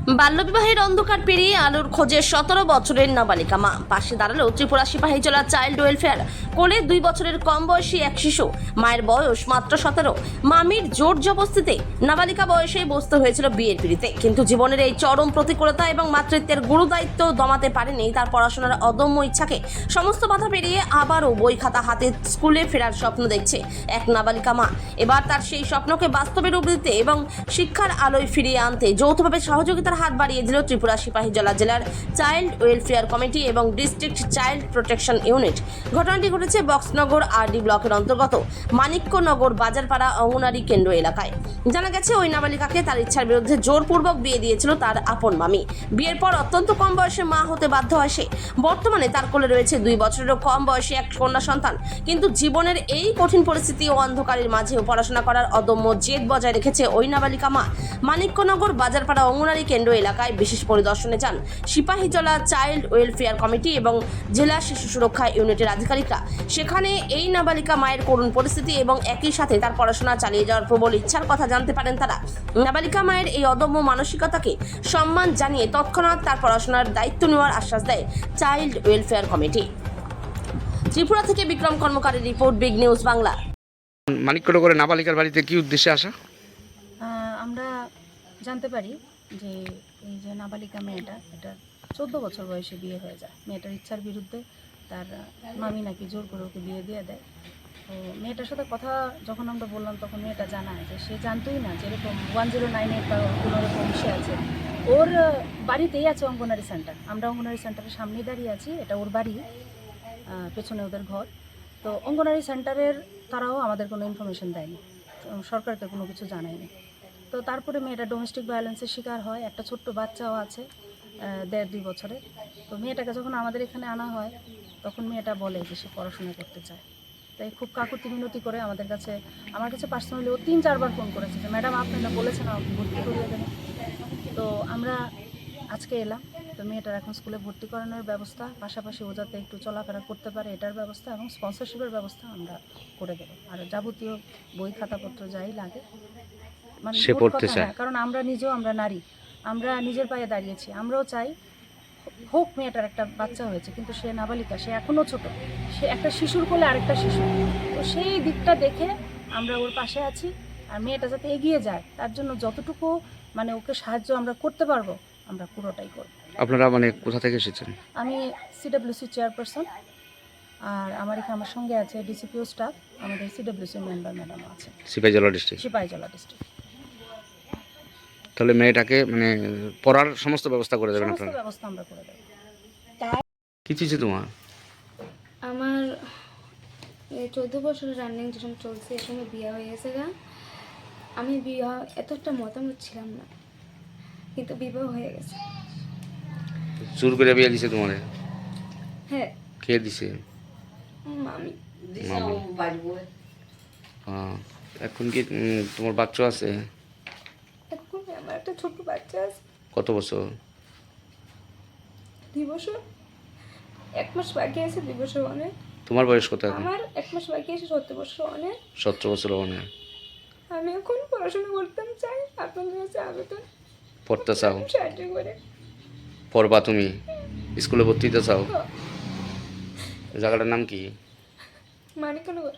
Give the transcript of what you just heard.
বাল্যবিবাহের অন্ধকার পেরিয়ে আলোর খোঁজে 17 বছরের নাবালিকা মা। পাশে দাঁড়ালো ত্রিপুরা সিপাহীজলা চাইল্ড ওয়েলফেয়ার। কোলে 2 বছরের কম বয়সী এক শিশু, মায়ের বয়স মাত্র 17। মামির জোর জবস্তিতে নাবালিকা বয়সেই বসতে হয়েছিল বিয়ের পিড়িতে। কিন্তু জীবনের এই চরম প্রতিকূলতা এবং মাতৃত্বের গুরুদায়িত্ব দমাতে পারেনি তার পড়াশোনার অদম্য ইচ্ছাকে। সমস্ত বাধা পেরিয়ে আবারও বই খাতা হাতে স্কুলে ফেরার স্বপ্ন দেখছে এক নাবালিকা মা। এবার তার সেই স্বপ্নকে বাস্তবে রূপ দিতে এবং শিক্ষার আলোয় ফিরিয়ে আনতে যৌথভাবে সহযোগিতার হাত বাড়িয়ে দিল ত্রিপুরা সিপাহীজলা জেলার চাইল্ড ওয়েলফেয়ার কমিটি এবং ডিস্ট্রিক্ট চাইল্ড প্রোটেকশন ইউনিট। ঘটনাটি ঘটেছে বক্সনগর আরডি ব্লকের অন্তর্গত মানিক্যনগর বাজারপাড়া অঙ্গনারী কেন্দ্র এলাকায়। জানা গেছে ওই নাবালিকাকে তার ইচ্ছার বিরুদ্ধে জোরপূর্বক বিয়ে দিয়েছিল তার আপন মামি। বিয়ের পর অত্যন্ত কম বয়সে মা হতে বাধ্য হয় সে। বর্তমানে তার কোলে রয়েছে 2 বছরেরও কম বয়সী এক কন্যা সন্তান। কিন্তু জীবনের এই কঠিন পরিস্থিতি ও অন্ধকারের মাঝেও পড়াশোনা করার অদম্য জেদ বজায় রেখেছে ওই নাবালিকা মা। মানিক্যনগর বাজারপাড়া অঙ্গনারী কেন্দ্র এলাকায় বিশেষ পরিদর্শনে যান সিপাহীজলা চাইল্ড ওয়েলফেয়ার কমিটি এবং জেলা শিশু সুরক্ষা ইউনিটের আধিকারিকরা। সেখানে এই নাবালিকা মায়ের করুণ পরিস্থিতি এবং একই সাথে তার পড়াশোনা চালিয়ে যাওয়ার প্রবল ইচ্ছার কথা জানতে পারেন তারা। নাবালিকা মায়ের এই অদম্য মানসিকতাকে সম্মান জানিয়ে তৎক্ষণাৎ তার পড়াশোনার দায়িত্ব নেওয়ার আশ্বাস দেয় চাইল্ড ওয়েলফেয়ার কমিটি। ত্রিপুরা থেকে বিক্রম কর্মকারের রিপোর্ট, বিগ নিউজ বাংলা। মানিক্যনগরে নাবালিকার বাড়িতে কি উদ্দেশ্যে আসা? আমরা জানতে পারি যে এই যে নাবালিকা মেয়েটা, এটা 14 বছর বয়সে বিয়ে হয়ে যায়। মেয়েটার ইচ্ছার বিরুদ্ধে তার মামি নাকি জোর করে ওকে বিয়ে দিয়ে দেয়। তো মেয়েটার সাথে কথা যখন আমরা বললাম তখন মেয়েটা জানায় যে সে জানতোই না যে এরকম 109 বা কোনোরকম সে আছে। ওর বাড়িতেই আছে অঙ্গনারী সেন্টার। আমরা অঙ্গনারী সেন্টারের সামনেই দাঁড়িয়ে আছি, এটা ওর বাড়ি, পেছনে ওদের ঘর। তো অঙ্গনারী সেন্টারের তারাও আমাদের কোনো ইনফরমেশন দেয়নি, সরকারকে কোনো কিছু জানায়নি। তো তারপরে মেয়েটা ডোমেস্টিক ভায়োলেন্সের শিকার হয়। একটা ছোট্ট বাচ্চাও আছে 1.5-2 বছরের। তো মেয়েটাকে যখন আমাদের এখানে আনা হয় তখন মেয়েটা বলে যে সে পড়াশোনা করতে চায়। তাই খুব কাকুতি মিনতি করে আমার কাছে পার্সোনালি ও 3-4 বার ফোন করেছে যে ম্যাডাম আপনারা বলেছেন আমাকে ভর্তি করিয়ে দেবেন। তো আমরা আজকে এলাম। তো মেয়েটার এখন স্কুলে ভর্তি করানোর ব্যবস্থা, পাশাপাশি ও যাতে একটু চলাফেরা করতে পারে এটার ব্যবস্থা এবং স্পন্সরশিপের ব্যবস্থা আমরা করে দেবো। আর যাবতীয় বই খাতাপত্র যাই লাগে মানে সে পড়তে চায়। কারণ আমরা নারী, আমরা নিজের পায়ে দাঁড়িয়েছি। আমরাও চাই হোক, মেয়েটার একটা বাচ্চা হয়েছে কিন্তু সে নাবালিকা, সে এখনও ছোট, সে একটা শিশুর কোলে আরেকটা শিশু। তো সেই দিকটা দেখে আমরা ওর পাশে আছি। আর মেয়েটা যাতে এগিয়ে যায় তার জন্য যতটুকু মানে ওকে সাহায্য আমরা করতে পারবো আমরা পুরোটাই করব। আপনারা মানে কোথা থেকে এসেছেন? আমি সিডব্লিউসি চেয়ারপারসন, আর আমার সঙ্গে আছে ডিসিপিও স্টাফ, আমাদের সিডব্লিউসি মেম্বার ম্যাডাম আছে সিপাহীজলা ডিস্ট্রিক্ট। সিপাহীজলা ডিস্ট্রিক্ট। তাহলে মেয়েটাকে মানে পড়ার সমস্ত ব্যবস্থা করে দেবেন আপনারা? সমস্ত ব্যবস্থা আমরা করে দেবো। কি চিঠি তোমার? আমার 14 বছরের রানিং যখন চলছে এ সময় বিয়ে হয়ে গেছে গা। আমি বিয়ে এতটা মতামত ছিলাম না, কিন্তু বিবাহ হয়ে গেছে। জোর করে বিয়ে দিছে তোমারে? হ্যাঁ। কে দিছে? মামি। এখন কি তোমার বাচ্চা আছে? এখন আমার একটা ছোট বাচ্চা আছে। কত বছর? 2 বছর, 1 মাস বাকি আছে 2 বছর অনেক। তোমার বয়স কত এখন? আমার 1 মাস বাকি আছে 17 বছর অনেক। 17 বছর অনেক। আমি এখন পড়াশোনা করতাম চাই, আপনাদের কাছে আবেদন। পড়তে চাও? সাহায্য করে। পড়বা তুমি? স্কুলে ভর্তি হতে চাও? জায়গাটার নাম কি? মানিক্যনগর।